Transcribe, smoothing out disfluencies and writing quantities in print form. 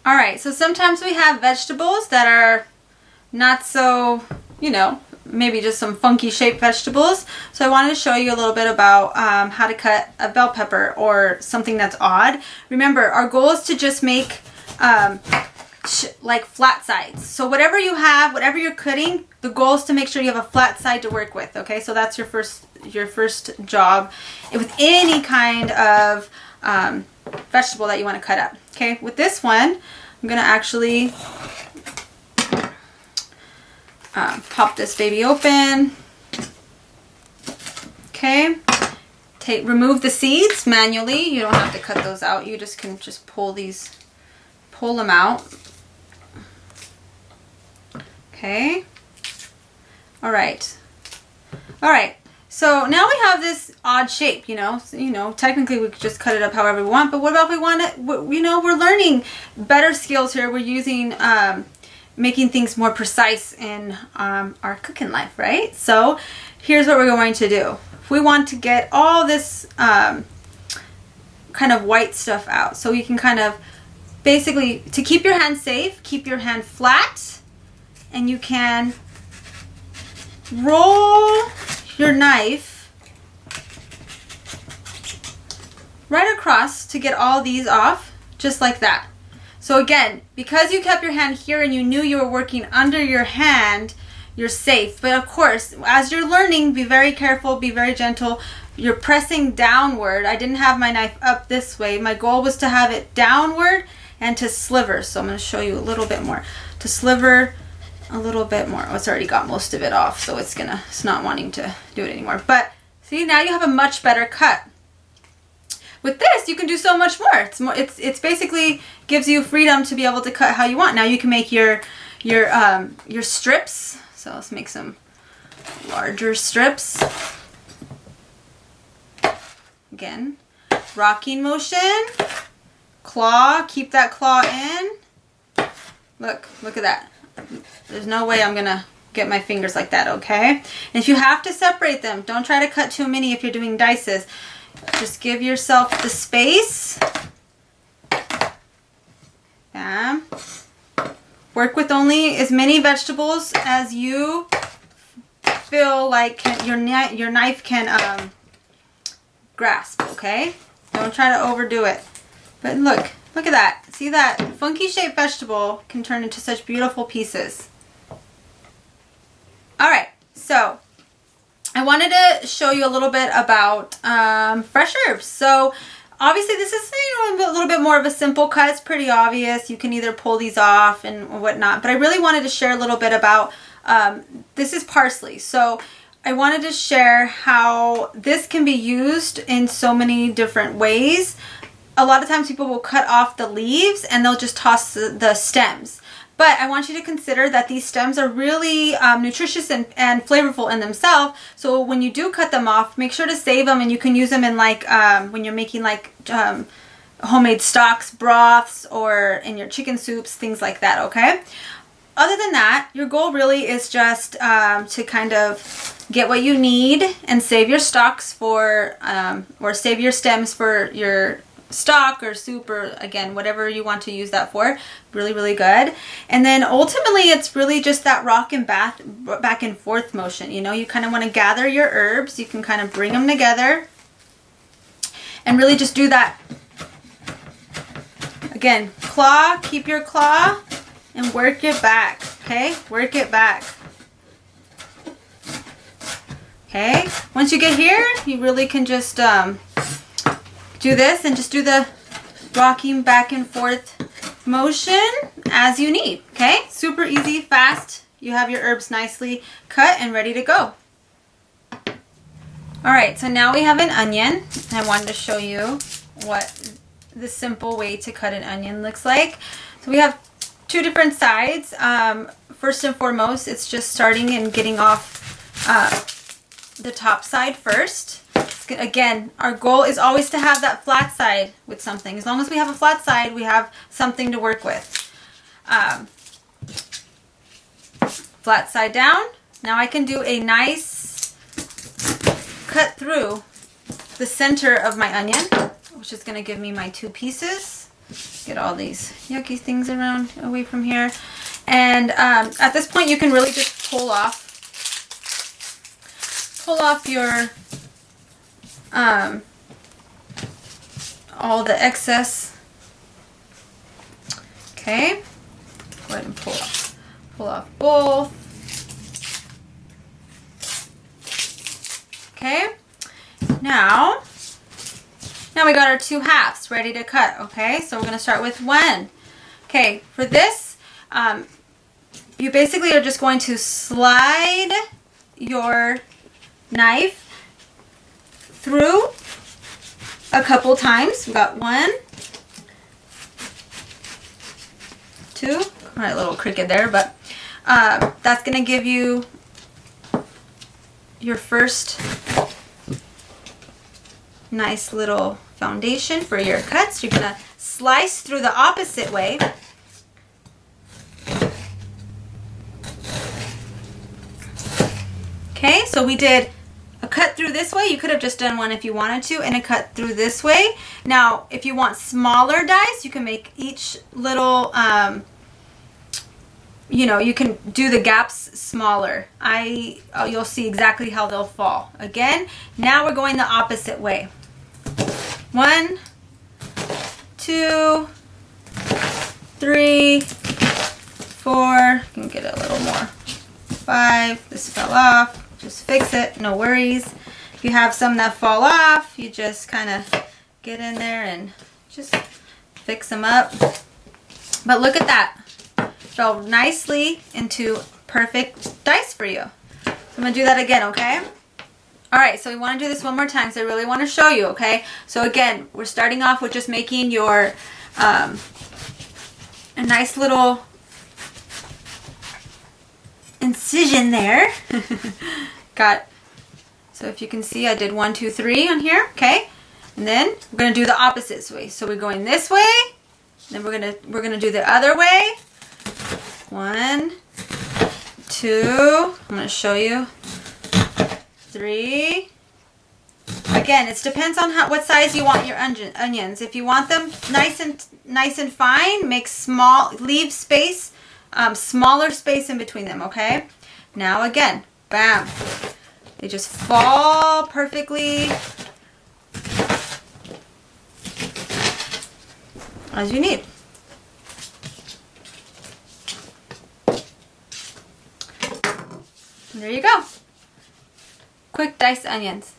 All right, so sometimes we have vegetables that are not so, you know, maybe just some funky shaped vegetables. So I wanted to show you a little bit about how to cut a bell pepper or something that's odd. Remember, our goal is to just make like flat sides. So whatever you have, whatever you're cutting, the goal is to make sure you have a flat side to work with. Okay, so that's your first job with any kind of vegetable that you want to cut up. Okay, with this one, I'm gonna actually pop this baby open. Okay, remove the seeds manually. You don't have to cut those out. You just can pull them out. Okay. All right. So now we have this odd shape, you know, technically we could just cut it up however we want, but what about if we want it, you know, we're learning better skills here. We're using, making things more precise in our cooking life, right? So here's what we're going to do. If we want to get all this kind of white stuff out, so you can kind of basically, to keep your hand safe, keep your hand flat, and you can roll your knife right across to get all these off, just like that. So again, because you kept your hand here and you knew you were working under your hand, you're safe. But of course, as you're learning, be very careful, be very gentle. You're pressing downward. I didn't have my knife up this way. My goal was to have it downward and to sliver. So I'm going to show you a little bit more. To sliver a little bit more. Oh, it's already got most of it off, so it's not wanting to do it anymore. But see, now you have a much better cut. With this, you can do so much more. It's basically gives you freedom to be able to cut how you want. Now you can make your strips. So let's make some larger strips. Again, rocking motion, claw, keep that claw in. Look at that. There's no way I'm gonna get my fingers like that, okay? And if you have to separate them, don't try to cut too many if you're doing dices. Just give yourself the space. Bam. Work with only as many vegetables as you feel like your knife can grasp, okay? Don't try to overdo it. But look at that. See, that funky shaped vegetable can turn into such beautiful pieces. All right, so I wanted to show you a little bit about fresh herbs. So obviously this is, you know, a little bit more of a simple cut. It's pretty obvious. You can either pull these off and whatnot, but I really wanted to share a little bit about, this is parsley. So I wanted to share how this can be used in so many different ways. A lot of times people will cut off the leaves and they'll just toss the stems. But I want you to consider that these stems are really nutritious and flavorful in themselves. So when you do cut them off, make sure to save them, and you can use them in like when you're making like homemade stocks, broths, or in your chicken soups, things like that, okay? Other than that, your goal really is just to kind of get what you need and save your stocks for, or save your stems for your stock or soup, or again, whatever you want to use that for. Really, really good. And then ultimately, it's really just that rock and back and forth motion. You know, you kind of want to gather your herbs. You can kind of bring them together and really just do that. Again, claw, keep your claw and work it back. Okay, work it back. Okay, once you get here, you really can just do this and just do the rocking back and forth motion as you need. Okay, super easy, fast. You have your herbs nicely cut and ready to go. All right, so now we have an onion. I wanted to show you what the simple way to cut an onion looks like. So we have two different sides. First and foremost, it's just starting and getting off the top side first. Again, our goal is always to have that flat side with something. As long as we have a flat side, we have something to work with. Flat side down. Now I can do a nice cut through the center of my onion, which is going to give me my two pieces. Get all these yucky things around away from here. And at this point, you can really just pull off your all the excess. Okay, go ahead and pull off both. Okay, now we got our 2 halves ready to cut. Okay, so we're gonna start with 1. Okay, for this, you basically are just going to slide your knife through a couple times. We got 1, 2. All right, little cricket there, but that's gonna give you your first nice little foundation for your cuts. You're gonna slice through the opposite way. Okay, so we did a cut through this way. You could have just done one if you wanted to, and a cut through this way. Now, if you want smaller dice, you can make each little, you can do the gaps smaller. You'll see exactly how they'll fall. Again, now we're going the opposite way. 1, 2, 3, 4. You can get a little more. 5. This fell off. Just fix it. No worries. If you have some that fall off, you just kind of get in there and just fix them up. But look at that. Fell nicely into perfect dice for you. So I'm going to do that again, okay? Alright, so we want to do this one more time, so I really want to show you, okay? So again, we're starting off with just making your a nice little incision there. So if you can see, I did 1, 2, 3 on here, okay? And then we're going to do the opposite way. So we're going this way, then we're going to do the other way. 1, 2, I'm going to show you. 3. Again, it depends on what size you want your onions. If you want them nice and fine, leave space, smaller space in between them, okay? Now again, bam. They just fall perfectly as you need. And there you go. Quick diced onions.